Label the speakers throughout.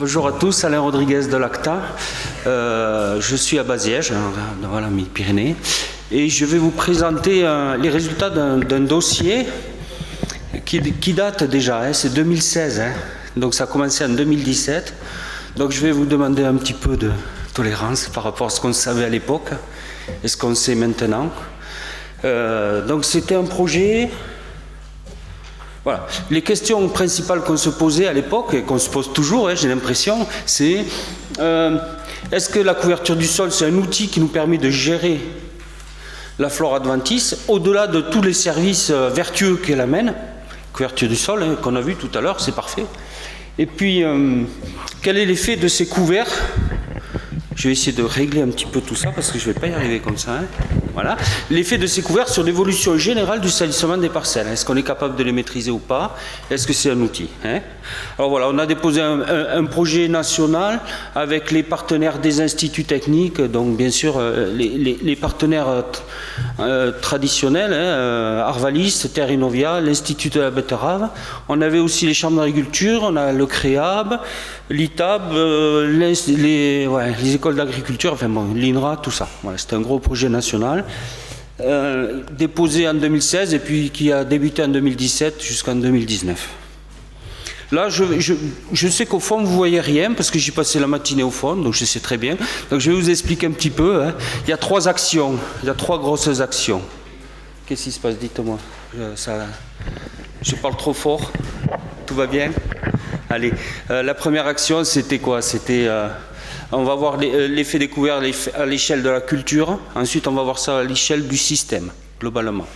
Speaker 1: Bonjour à tous, Alain Rodriguez de l'ACTA. Je suis à Baziège, dans la Midi-Pyrénées, et je vais vous présenter les résultats d'un dossier qui date déjà, c'est 2016, donc ça a commencé en 2017. Donc je vais vous demander un petit peu de tolérance par rapport à ce qu'on savait à l'époque et ce qu'on sait maintenant. Donc c'était un projet... Voilà. Les questions principales qu'on se posait à l'époque, et qu'on se pose toujours, j'ai l'impression, c'est est-ce que la couverture du sol, c'est un outil qui nous permet de gérer la flore adventice, au-delà de tous les services vertueux qu'elle amène, couverture du sol, qu'on a vu tout à l'heure, c'est parfait. Et puis, quel est l'effet de ces couverts? Je vais essayer de régler un petit peu tout ça, parce que je ne vais pas y arriver comme ça. Voilà. L'effet de ces couverts sur l'évolution générale du salissement des parcelles. Est-ce qu'on est capable de les maîtriser ou pas? Est-ce que c'est un outil? Alors voilà, on a déposé un projet national avec les partenaires des instituts techniques, donc bien sûr les partenaires traditionnels, Arvalis, Terre Innovia, l'Institut de la Betterave. On avait aussi les chambres d'agriculture, on a le CREAB, l'ITAB, les écoles d'agriculture, enfin bon, l'INRA, tout ça. Voilà, c'était un gros projet national. Déposé en 2016 et puis qui a débuté en 2017 jusqu'en 2019. Là, je sais qu'au fond, vous ne voyez rien parce que j'ai passé la matinée au fond, donc je sais très bien. Donc je vais vous expliquer un petit peu. Il y a trois actions, il y a trois grosses actions. Qu'est-ce qui se passe? Dites-moi. Je parle trop fort. Tout va bien? Allez. La première action, c'était quoi? C'était... on va voir l'effet découvert à l'échelle de la culture. Ensuite, on va voir ça à l'échelle du système, globalement.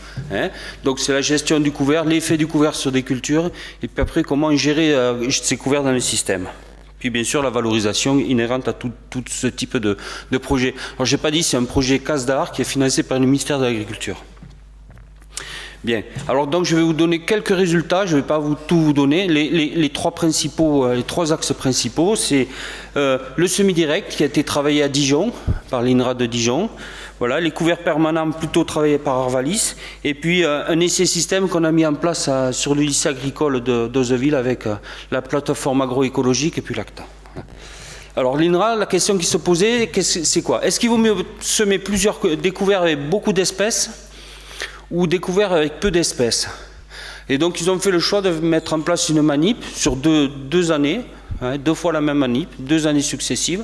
Speaker 1: Donc, c'est la gestion du couvert, l'effet du couvert sur des cultures, et puis après, comment gérer ces couverts dans le système. Puis, bien sûr, la valorisation inhérente à tout ce type de projet. Alors, je n'ai pas dit, c'est un projet CASDAR qui est financé par le ministère de l'Agriculture. Bien. Alors donc je vais vous donner quelques résultats, je ne vais pas tout vous donner. Les trois axes principaux, c'est le semi-direct qui a été travaillé à Dijon, par l'INRA de Dijon. Voilà, les couverts permanents plutôt travaillés par Arvalis. Et puis un essai système qu'on a mis en place sur le lycée agricole d'Ozeville avec la plateforme agroécologique et puis l'ACTA. Alors l'INRA, la question qui se posait, c'est quoi? Est-ce qu'il vaut mieux semer des couverts avec beaucoup d'espèces ou découvert avec peu d'espèces? Et donc ils ont fait le choix de mettre en place une manip sur deux années, 2 fois la même manip, 2 années successives,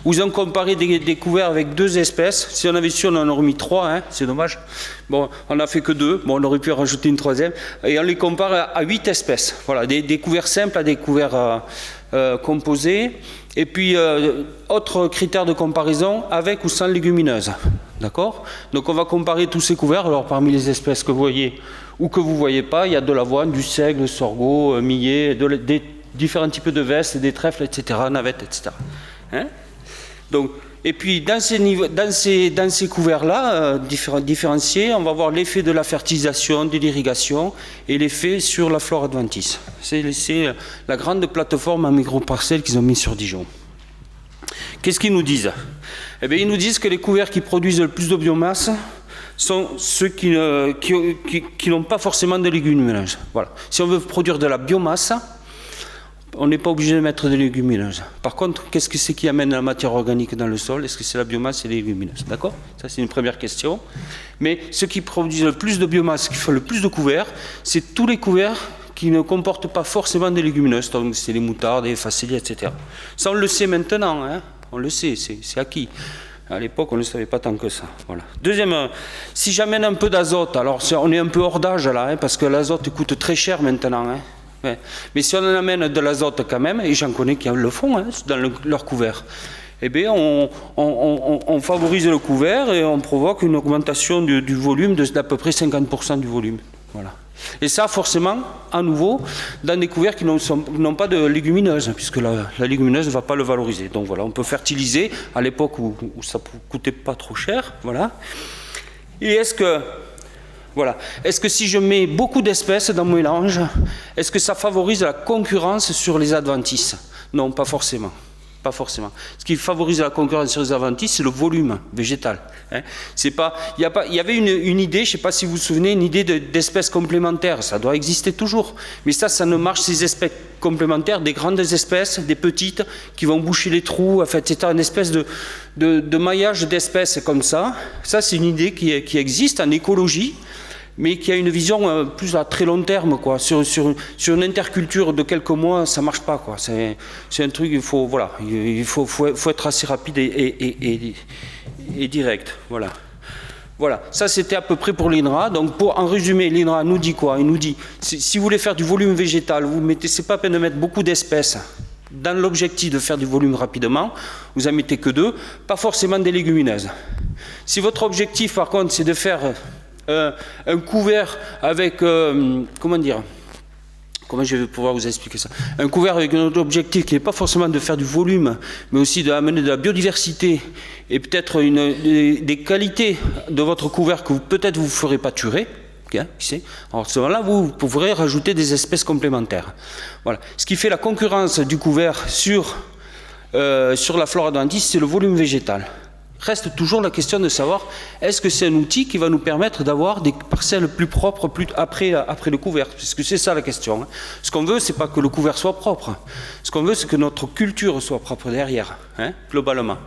Speaker 1: où ils ont comparé des couverts avec 2 espèces. Si on avait su, on en aurait mis 3, c'est dommage. Bon, on n'a fait que 2, bon, on aurait pu en rajouter une 3e, et on les compare à 8 espèces. Voilà, des couverts simples à des couverts composés. Et puis, autre critère de comparaison, avec ou sans légumineuses. D'accord? Donc, on va comparer tous ces couverts. Alors, parmi les espèces que vous voyez ou que vous ne voyez pas, il y a de l'avoine, du seigle, sorgho, millet, des différents types de vestes, des trèfles, etc., navettes, etc. Donc, et puis, dans ces couverts-là, différenciés, on va voir l'effet de la fertilisation, de l'irrigation et l'effet sur la flore adventice. C'est la grande plateforme en micro-parcelles qu'ils ont mis sur Dijon. Qu'est-ce qu'ils nous disent? Eh bien, ils nous disent que les couverts qui produisent le plus de biomasse sont ceux qui n'ont pas forcément de légumineuses. Voilà. Si on veut produire de la biomasse, on n'est pas obligé de mettre des légumineuses. Par contre, qu'est-ce que c'est qui amène la matière organique dans le sol? Est-ce que c'est la biomasse et les légumineuses? D'accord? Ça, c'est une première question. Mais ceux qui produisent le plus de biomasse, qui font le plus de couverts, c'est tous les couverts qui ne comportent pas forcément des légumineuses. Donc, c'est les moutardes, les facélias, etc. Ça, on le sait maintenant. On le sait, c'est acquis. À l'époque, on ne savait pas tant que ça. Voilà. Deuxième, si j'amène un peu d'azote, alors on est un peu hors d'âge là, parce que l'azote coûte très cher maintenant. Ouais. Mais si on en amène de l'azote quand même, et j'en connais qui le font dans leur couvert, eh bien on favorise le couvert et on provoque une augmentation du volume d'à peu près 50% du volume. Voilà. Et ça, forcément, à nouveau, dans des couverts qui n'ont pas de légumineuses, puisque la légumineuse ne va pas le valoriser. Donc voilà, on peut fertiliser à l'époque où ça ne coûtait pas trop cher. Voilà. Et est-ce que si je mets beaucoup d'espèces dans mon mélange, est-ce que ça favorise la concurrence sur les adventices? Non, pas forcément. pas forcément. Ce qui favorise la concurrence sur les adventices, c'est le volume végétal. Hein. C'est pas, il y avait une idée, je ne sais pas si vous vous souvenez, une idée d'espèces complémentaires. Ça doit exister toujours. Mais ça ne marche, ces espèces complémentaires, des grandes espèces, des petites, qui vont boucher les trous, en fait, c'est une espèce de maillage d'espèces comme ça. Ça, c'est une idée qui existe en écologie, mais qui a une vision plus à très long terme, quoi. Sur une interculture de quelques mois, ça ne marche pas, quoi. C'est un truc, il faut être assez rapide et direct. Voilà, ça c'était à peu près pour l'INRA. Donc en résumé, l'INRA nous dit quoi? Il nous dit, si vous voulez faire du volume végétal, c'est pas la peine de mettre beaucoup d'espèces dans l'objectif de faire du volume rapidement, vous en mettez que 2, pas forcément des légumineuses. Si votre objectif par contre c'est de faire un couvert avec, comment je vais pouvoir vous expliquer ça? Un couvert avec un autre objectif qui n'est pas forcément de faire du volume, mais aussi d'amener de la biodiversité et peut-être des qualités de votre couvert que peut-être vous ne ferez pâturer. Hein, qui sait? Alors, à ce moment-là, vous pourrez rajouter des espèces complémentaires. Voilà. Ce qui fait la concurrence du couvert sur la flore adventice, c'est le volume végétal. Reste toujours la question de savoir, est-ce que c'est un outil qui va nous permettre d'avoir des parcelles plus propres après le couvert? Parce que c'est ça la question. Hein. Ce qu'on veut, c'est pas que le couvert soit propre. Ce qu'on veut, c'est que notre culture soit propre derrière, hein, globalement.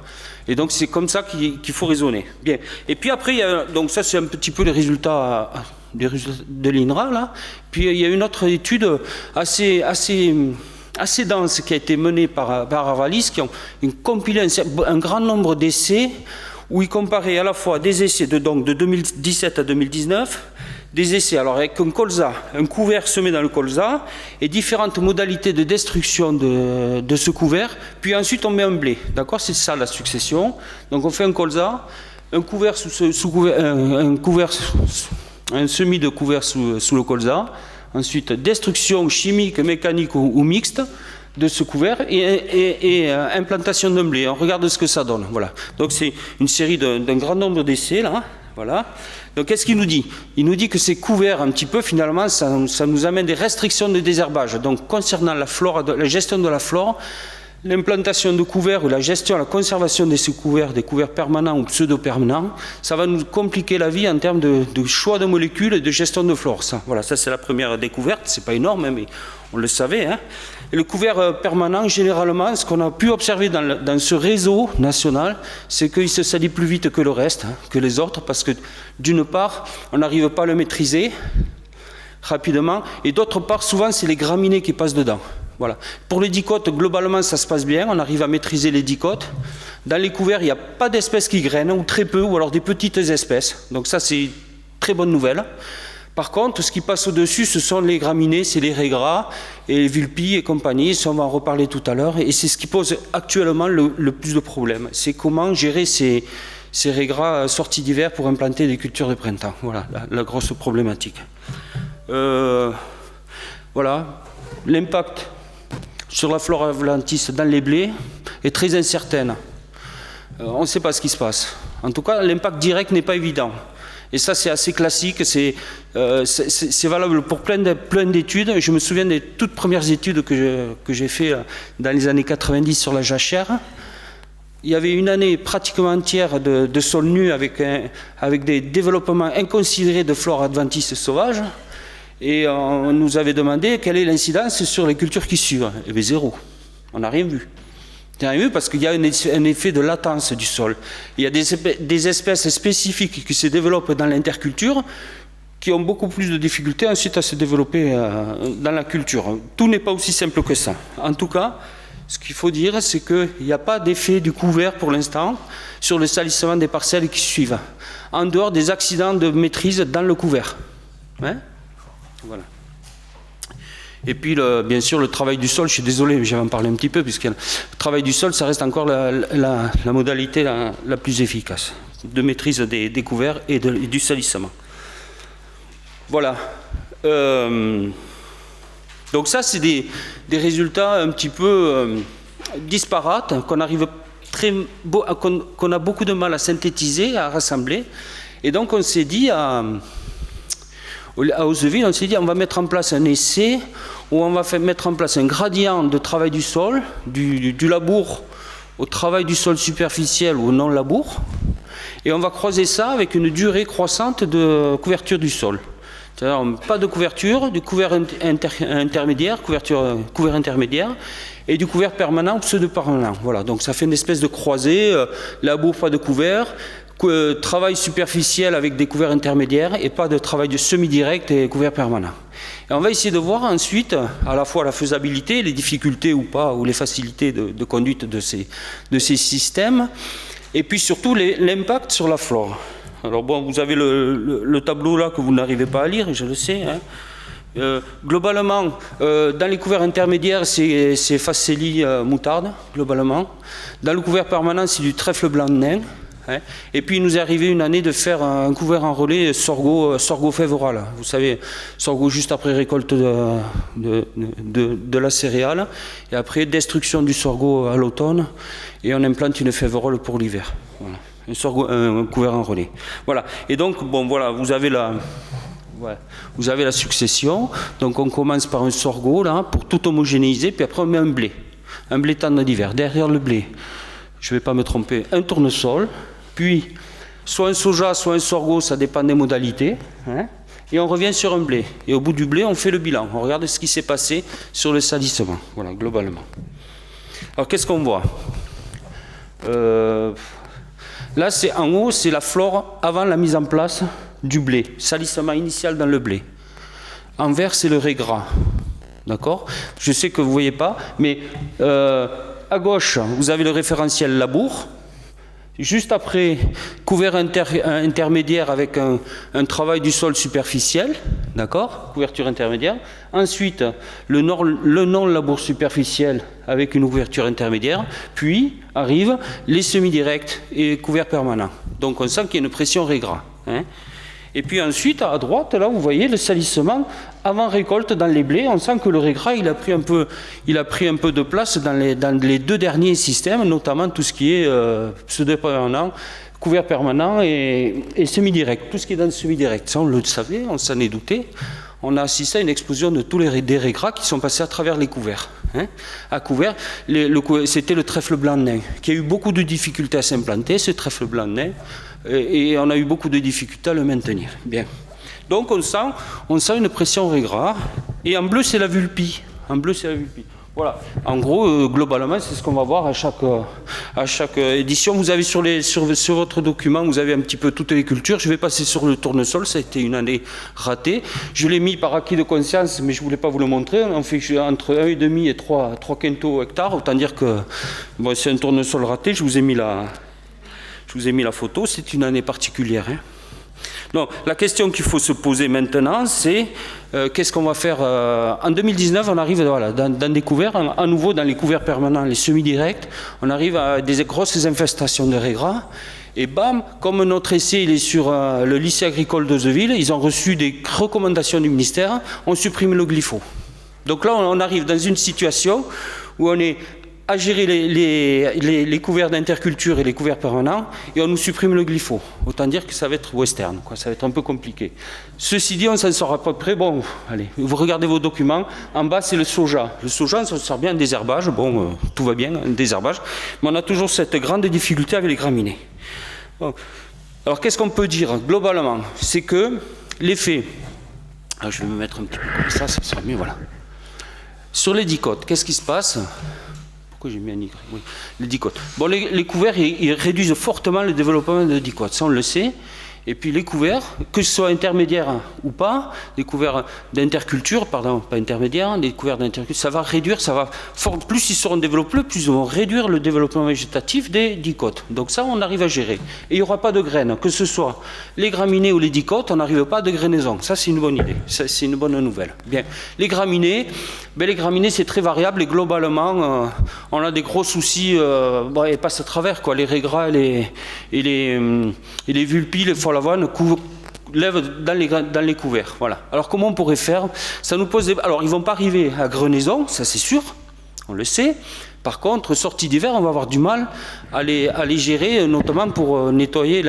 Speaker 1: Et donc c'est comme ça qu'il faut raisonner. Bien. Et puis après, donc ça c'est un petit peu les résultats de l'INRA, là. Puis il y a une autre étude assez dense qui a été menée par Arvalis, qui ont compilé un grand nombre d'essais où ils comparaient à la fois des essais de 2017 à 2019, des essais alors avec un colza, un couvert semé dans le colza, et différentes modalités de destruction de ce couvert, puis ensuite on met un blé. D'accord? C'est ça la succession. Donc on fait un colza, un couvert un semis de couvert sous le colza. Ensuite, destruction chimique, mécanique ou mixte de ce couvert et implantation d'un blé. On regarde ce que ça donne. Voilà. Donc c'est une série d'un grand nombre d'essais là. Voilà. Donc qu'est-ce qu'il nous dit? Il nous dit que ces couverts, un petit peu, finalement, ça nous amène des restrictions de désherbage. Donc concernant la gestion de la flore, l'implantation de couverts ou la gestion, la conservation de ces couverts, des couverts permanents ou pseudo-permanents, ça va nous compliquer la vie en termes de choix de molécules et de gestion de flore. Ça, voilà, ça c'est la première découverte, c'est pas énorme, hein, mais on le savait. Hein. Et le couvert permanent, généralement, ce qu'on a pu observer dans ce réseau national, c'est qu'il se salit plus vite que le reste, hein, que les autres, parce que d'une part, on n'arrive pas à le maîtriser rapidement, et d'autre part, souvent, c'est les graminées qui passent dedans. Voilà. Pour les dicotes, globalement, ça se passe bien. On arrive à maîtriser les dicotes. Dans les couverts, il n'y a pas d'espèces qui grainent, ou très peu, ou alors des petites espèces. Donc ça, c'est une très bonne nouvelle. Par contre, ce qui passe au-dessus, ce sont les graminées, c'est les raies gras, et les vulpilles et compagnie. Ça, on va en reparler tout à l'heure. Et c'est ce qui pose actuellement le plus de problèmes. C'est comment gérer ces raies gras sorties d'hiver pour implanter des cultures de printemps. Voilà, la grosse problématique. Voilà. L'impact sur la flore adventice dans les blés est très incertaine. On ne sait pas ce qui se passe. En tout cas, l'impact direct n'est pas évident. Et ça, c'est assez classique, c'est valable pour plein d'études. Je me souviens des toutes premières études que j'ai faites dans les années 90 sur la jachère. Il y avait une année pratiquement entière de sol nu avec des développements inconsidérés de flore adventice sauvage. Et on nous avait demandé quelle est l'incidence sur les cultures qui suivent. Eh bien, zéro. On n'a rien vu. On n'a rien vu parce qu'il y a un effet de latence du sol. Il y a des espèces spécifiques qui se développent dans l'interculture qui ont beaucoup plus de difficultés ensuite à se développer dans la culture. Tout n'est pas aussi simple que ça. En tout cas, ce qu'il faut dire, c'est qu'il n'y a pas d'effet du couvert pour l'instant sur le salissement des parcelles qui suivent, en dehors des accidents de maîtrise dans le couvert. Hein? Voilà. Et puis, bien sûr, le travail du sol, je suis désolé, mais j'avais en parlé un petit peu, puisque le travail du sol, ça reste encore la modalité la plus efficace de maîtrise des couverts et du salissement. Voilà. Donc ça, c'est des résultats un petit peu disparates, qu'on a beaucoup de mal à synthétiser, à rassembler. Et donc, on s'est dit à Hauseville, on s'est dit on va mettre en place un essai où on va mettre en place un gradient de travail du sol, du labour au travail du sol superficiel ou au non-labour, et on va croiser ça avec une durée croissante de couverture du sol. C'est-à-dire pas de couverture, du couvert intermédiaire, couvert intermédiaire, et du couvert permanent ou pseudo-permanent. Voilà, donc ça fait une espèce de croisée, labour, pas de couvert, travail superficiel avec des couverts intermédiaires et pas de travail de semi-direct et couvert permanent. Et on va essayer de voir ensuite à la fois la faisabilité, les difficultés ou pas, ou les facilités de conduite de ces systèmes, et puis surtout l'impact sur la flore. Alors bon, vous avez le tableau là que vous n'arrivez pas à lire, je le sais. Globalement, dans les couverts intermédiaires, c'est facélie moutarde, globalement. Dans le couvert permanent, c'est du trèfle blanc de nain. Et puis il nous est arrivé une année de faire un couvert enrôlé sorgho fève orale. Vous savez, sorgho juste après récolte de la céréale, et après destruction du sorgho à l'automne, et on implante une fève orale pour l'hiver. Voilà. Un couvert enrôlé. Voilà. Et donc, bon, voilà, vous avez la succession. Donc on commence par un sorgho là, pour tout homogénéiser, puis après on met un blé tendre d'hiver. Derrière le blé, je ne vais pas me tromper, un tournesol, puis soit un soja, soit un sorgho, ça dépend des modalités, et on revient sur un blé. Et au bout du blé, on fait le bilan. On regarde ce qui s'est passé sur le salissement, voilà, globalement. Alors qu'est-ce qu'on voit ? Là, en haut, c'est la flore avant la mise en place du blé, salissement initial dans le blé. En vert, c'est le ré gras. D'accord ? Je sais que vous ne voyez pas, mais à gauche, vous avez le référentiel labour. Juste après, couvert intermédiaire avec un travail du sol superficiel, d'accord ? Couverture intermédiaire. Ensuite, le non-labour superficiel avec une ouverture intermédiaire. Puis arrivent les semi-directs et couverts permanents. Donc on sent qu'il y a une pression ré gras. Et puis ensuite, à droite, là, vous voyez le salissement avant récolte dans les blés. On sent que le ré gras, il a pris un peu de place dans les deux derniers systèmes, notamment tout ce qui est pseudo-permanent, couvert permanent et semi-direct. Tout ce qui est dans le semi-direct. Ça, on le savait, on s'en est douté. On a assisté à une explosion de tous des ré gras qui sont passés à travers les couverts. À couvert, c'était le trèfle blanc de nain, qui a eu beaucoup de difficultés à s'implanter, ce trèfle blanc de nain. Et on a eu beaucoup de difficultés à le maintenir. Bien. Donc on sent une pression ré gras. Et en bleu, c'est la vulpie. Voilà. En gros, globalement, c'est ce qu'on va voir à chaque édition. Vous avez sur votre document, vous avez un petit peu toutes les cultures. Je vais passer sur le tournesol. Ça a été une année ratée. Je l'ai mis par acquis de conscience, mais je ne voulais pas vous le montrer. On fait entre 1,5 et 3 quintaux hectares. Autant dire que bon, c'est un tournesol raté. Je vous ai mis la photo, c'est une année particulière. Donc, la question qu'il faut se poser maintenant, c'est qu'est-ce qu'on va faire en 2019, on arrive dans des couverts, à nouveau dans les couverts permanents, les semi-directs, on arrive à des grosses infestations de ré gras. Et bam, comme notre essai il est sur le lycée agricole d'Ozeville, ils ont reçu des recommandations du ministère, on supprime le glypho. Donc là, on arrive dans une situation où on est à gérer les couverts d'interculture et les couverts permanents, et on nous supprime le glypho. Autant dire que ça va être western, quoi. Ça va être un peu compliqué. Ceci dit, on s'en sort à peu près. Bon, allez, vous regardez vos documents. En bas, c'est le soja. Le soja, on s'en sort bien, désherbage. Bon, tout va bien, désherbage. Mais on a toujours cette grande difficulté avec les graminées. Bon. Alors, qu'est-ce qu'on peut dire globalement ? C'est que l'effet... Alors, je vais me mettre un petit peu comme ça sera mieux, voilà. Sur les dicotes, qu'est-ce qui se passe ? J'ai mis un Y, oui, les dicotes. Bon, les couverts, ils réduisent fortement le développement de dicotes, ça on le sait. Et puis les couverts, que ce soit intermédiaires ou pas, les couverts d'interculture, pardon, pas intermédiaires, les couverts d'interculture, ça va réduire, plus ils seront développés, plus ils vont réduire le développement végétatif des dicotes. Donc ça, on arrive à gérer. Et il n'y aura pas de graines, que ce soit les graminées ou les dicotes, on n'arrive pas à de grainaison. Ça, c'est une bonne idée, ça, c'est une bonne nouvelle. Bien. Les graminées, c'est très variable et globalement, on a des gros soucis, ils passent à travers, quoi. Les ré gras et les vulpis, les folavoines lèvent dans les couverts. Voilà. Alors comment on pourrait faire ? Ça nous pose Alors ils ne vont pas arriver à grenaison, ça c'est sûr, on le sait. Par contre, sortie d'hiver, on va avoir du mal à les gérer, notamment pour nettoyer,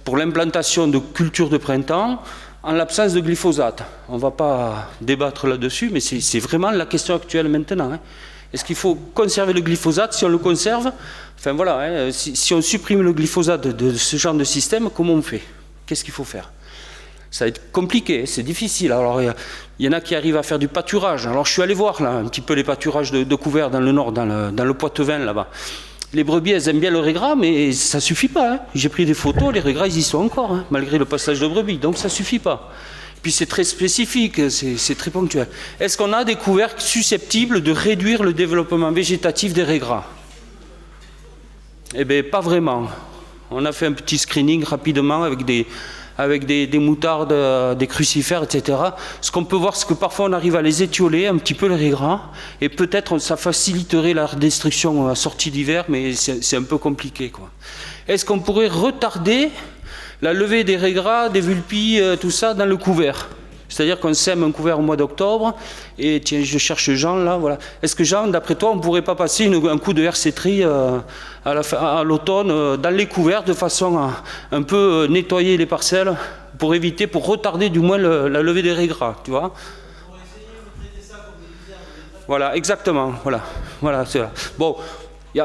Speaker 1: pour l'implantation de cultures de printemps, en l'absence de glyphosate. On ne va pas débattre là-dessus, mais c'est vraiment la question actuelle maintenant. Est-ce qu'il faut conserver le glyphosate? Si on le conserve, enfin voilà, hein, si on supprime le glyphosate de ce genre de système, comment on fait? Qu'est-ce qu'il faut faire? Ça va être compliqué, c'est difficile. Alors, il y en a qui arrivent à faire du pâturage. Alors, je suis allé voir là, un petit peu les pâturages de couverts dans le nord, dans le Poitevin, là-bas. Les brebis, elles aiment bien le régras, mais ça ne suffit pas. Hein. J'ai pris des photos, les régras, ils y sont encore, hein, malgré le passage de brebis. Donc, ça ne suffit pas. Puis, c'est très spécifique, c'est très ponctuel. Est-ce qu'on a des couverts susceptibles de réduire le développement végétatif des régras? Eh bien, pas vraiment. On a fait un petit screening rapidement avec des moutardes, des crucifères, etc. Ce qu'on peut voir, c'est que parfois on arrive à les étioler un petit peu les régras, et peut-être ça faciliterait la destruction à la sortie d'hiver, mais c'est un peu compliqué, quoi. Est-ce qu'on pourrait retarder la levée des régras, des vulpes, tout ça dans le couvert? C'est-à-dire qu'on sème un couvert au mois d'octobre, et tiens, je cherche Jean là, voilà. Est-ce que Jean, d'après toi, on ne pourrait pas passer un coup de RC-tri à l'automne dans les couverts de façon à un peu nettoyer les parcelles pour retarder du moins la levée des régras, tu vois? Voilà, exactement, voilà, c'est là. Bon,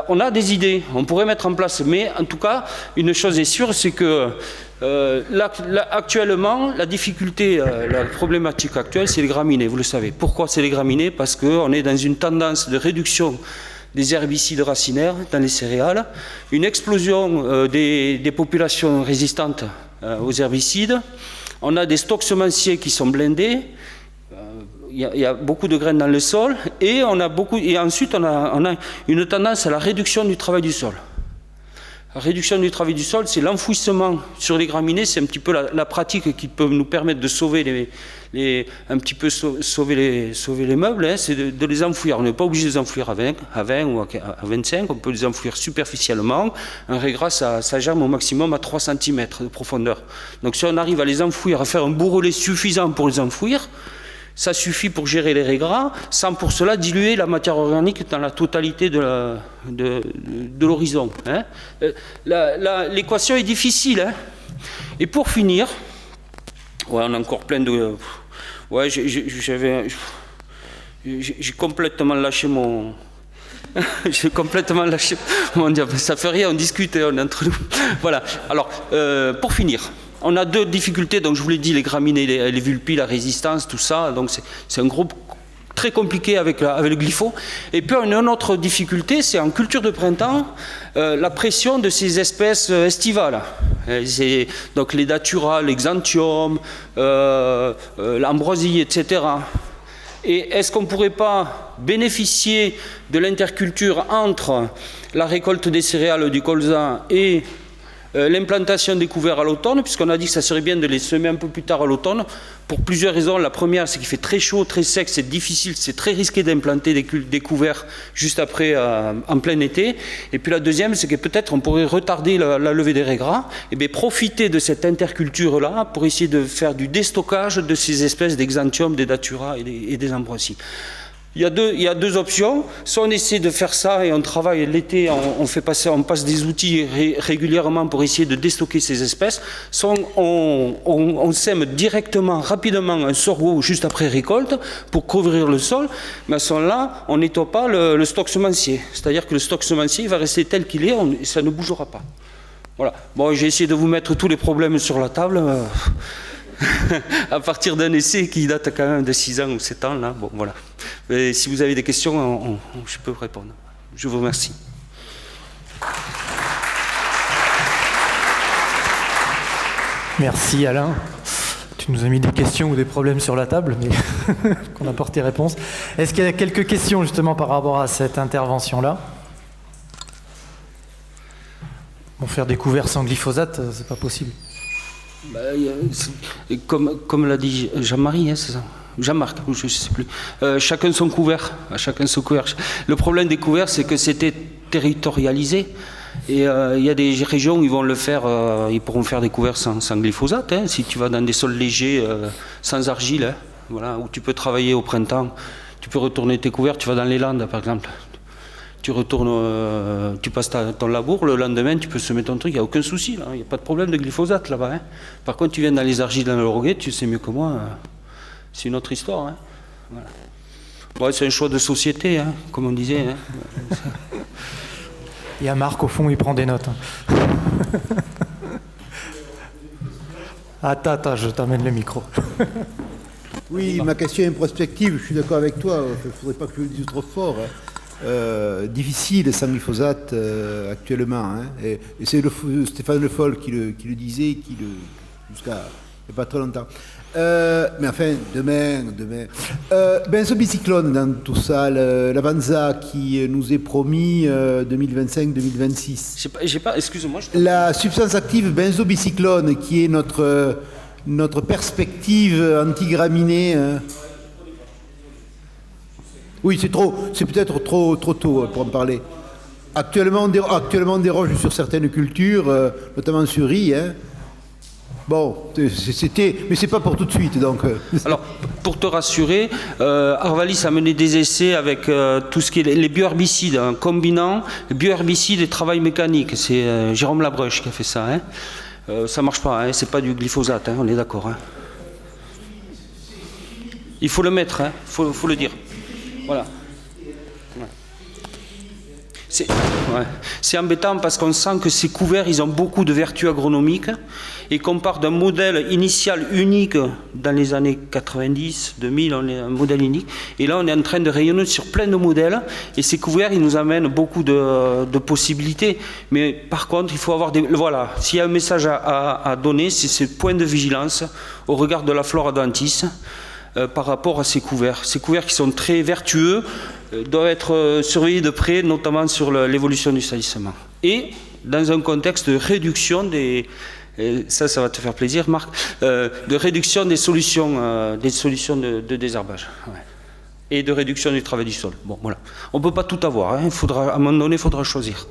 Speaker 1: on a des idées, on pourrait mettre en place, mais en tout cas, une chose est sûre, c'est que actuellement, la difficulté, la problématique actuelle, c'est les graminées, vous le savez. Pourquoi c'est les graminées? Parce qu'on est dans une tendance de réduction des herbicides racinaires dans les céréales, une explosion des populations résistantes aux herbicides, on a des stocks semenciers qui sont blindés, il y a beaucoup de graines dans le sol, et ensuite on a une tendance à la réduction du travail du sol. La réduction du travail du sol, c'est l'enfouissement sur les graminées, c'est un petit peu la pratique qui peut nous permettre de sauver sauver les meubles, hein, c'est de les enfouir. On n'est pas obligé de les enfouir à 20 ou à 25, on peut les enfouir superficiellement. Un régras, ça germe au maximum à 3 cm de profondeur. Donc si on arrive à les enfouir, à faire un bourrelet suffisant pour les enfouir, ça suffit pour gérer les régras, sans pour cela diluer la matière organique dans la totalité de l'horizon. Hein. L'équation est difficile. Hein. Et pour finir, ouais, on a encore plein de... Ouais, j'ai complètement lâché mon... J'ai complètement lâché mon diable. Ça fait rien, on discute, on est entre nous. Voilà. Alors, pour finir... On a deux difficultés, donc je vous l'ai dit, les graminées, les vulpes, la résistance, tout ça. Donc c'est un groupe très compliqué avec le glypho. Et puis on a une autre difficulté, c'est en culture de printemps, la pression de ces espèces estivales. Donc les datura, l'exanthium, l'ambroisie, etc. Et est-ce qu'on ne pourrait pas bénéficier de l'interculture entre la récolte des céréales du colza et l'implantation des couverts à l'automne, puisqu'on a dit que ça serait bien de les semer un peu plus tard à l'automne, pour plusieurs raisons. La première, c'est qu'il fait très chaud, très sec, c'est difficile, c'est très risqué d'implanter des couverts juste après, en plein été. Et puis la deuxième, c'est que peut-être on pourrait retarder la levée des régras, et bien profiter de cette interculture-là pour essayer de faire du déstockage de ces espèces d'exanthium, des datura et des ambroisies. Il y a deux options. Soit on essaie de faire ça et on travaille l'été, on passe des outils régulièrement pour essayer de déstocker ces espèces. Soit on sème directement, rapidement un sorgho juste après récolte pour couvrir le sol. Mais à ce moment-là, on ne nettoie pas le stock semencier. C'est-à-dire que le stock semencier il va rester tel qu'il est, ça ne bougera pas. Voilà. Bon, j'ai essayé de vous mettre tous les problèmes sur la table. À partir d'un essai qui date quand même de 6 ans ou 7 ans, là, bon, voilà. Et si vous avez des questions, je peux vous répondre. Je vous remercie.
Speaker 2: Merci Alain. Tu nous as mis des questions ou des problèmes sur la table, mais qu'on apporte tes réponses. Est-ce qu'il y a quelques questions justement par rapport à cette intervention-là? Bon, faire des couverts sans glyphosate, c'est pas possible.
Speaker 1: Bah, comme l'a dit Jean-Marie, hein, c'est ça? Jean-Marc, je ne sais plus. Chacun son couvert. Le problème des couverts, c'est que c'était territorialisé. Et il y a des régions où ils vont le faire, ils pourront faire des couverts sans glyphosate. Hein, si tu vas dans des sols légers, sans argile, hein, voilà, où tu peux travailler au printemps, tu peux retourner tes couverts. Tu vas dans les Landes, par exemple. Tu retournes, tu passes ton labour, le lendemain tu peux semer ton truc, il n'y a aucun souci, il n'y a pas de problème de glyphosate là-bas. Hein. Par contre, tu viens dans les argiles, dans le Roguet, tu sais mieux que moi, c'est une autre histoire. Hein. Voilà. Bon, c'est un choix de société, hein, comme on disait. Hein.
Speaker 2: Il y a Marc, au fond, il prend des notes. Attends, je t'amène le micro.
Speaker 3: Oui, ma question est prospective, je suis d'accord avec toi, il ne faudrait pas que je le dise trop fort. Difficile sans glyphosate actuellement. Hein. Et c'est Stéphane Le Foll qui le disait, jusqu'à il n'y a pas très longtemps. Mais enfin, demain. Benzobicyclone dans tout ça, l'Avanza qui nous est promis 2025-2026.
Speaker 1: J'ai pas, excuse-moi.
Speaker 3: La substance active benzobicyclone qui est notre perspective antigraminée. Oui, c'est peut-être trop tôt pour en parler. Actuellement, on déroge sur certaines cultures, notamment sur riz. Hein. Bon, mais c'est pas pour tout de suite, donc.
Speaker 1: Alors, pour te rassurer, Arvalis a mené des essais avec tout ce qui est les bioherbicides, en combinant les bioherbicides et travail mécanique. C'est Jérôme Labreuche qui a fait ça. Hein. Ça marche pas, hein, c'est pas du glyphosate, hein, on est d'accord. Hein. Il faut le mettre, hein, faut le dire. Voilà. C'est embêtant parce qu'on sent que ces couverts, ils ont beaucoup de vertus agronomiques et qu'on part d'un modèle initial unique dans les années 90, 2000, on est un modèle unique. Et là, on est en train de rayonner sur plein de modèles et ces couverts, ils nous amènent beaucoup de possibilités. Mais par contre, il faut avoir des... Voilà, s'il y a un message à donner, c'est ce point de vigilance au regard de la flore adventice par rapport à ces couverts. Ces couverts qui sont très vertueux, doivent être surveillés de près, notamment sur l'évolution du salissement. Et dans un contexte de réduction des... Ça va te faire plaisir, Marc, de réduction des solutions de désherbage. Ouais. Et de réduction du travail du sol. Bon, voilà. On ne peut pas tout avoir. Hein. À un moment donné, il faudra choisir.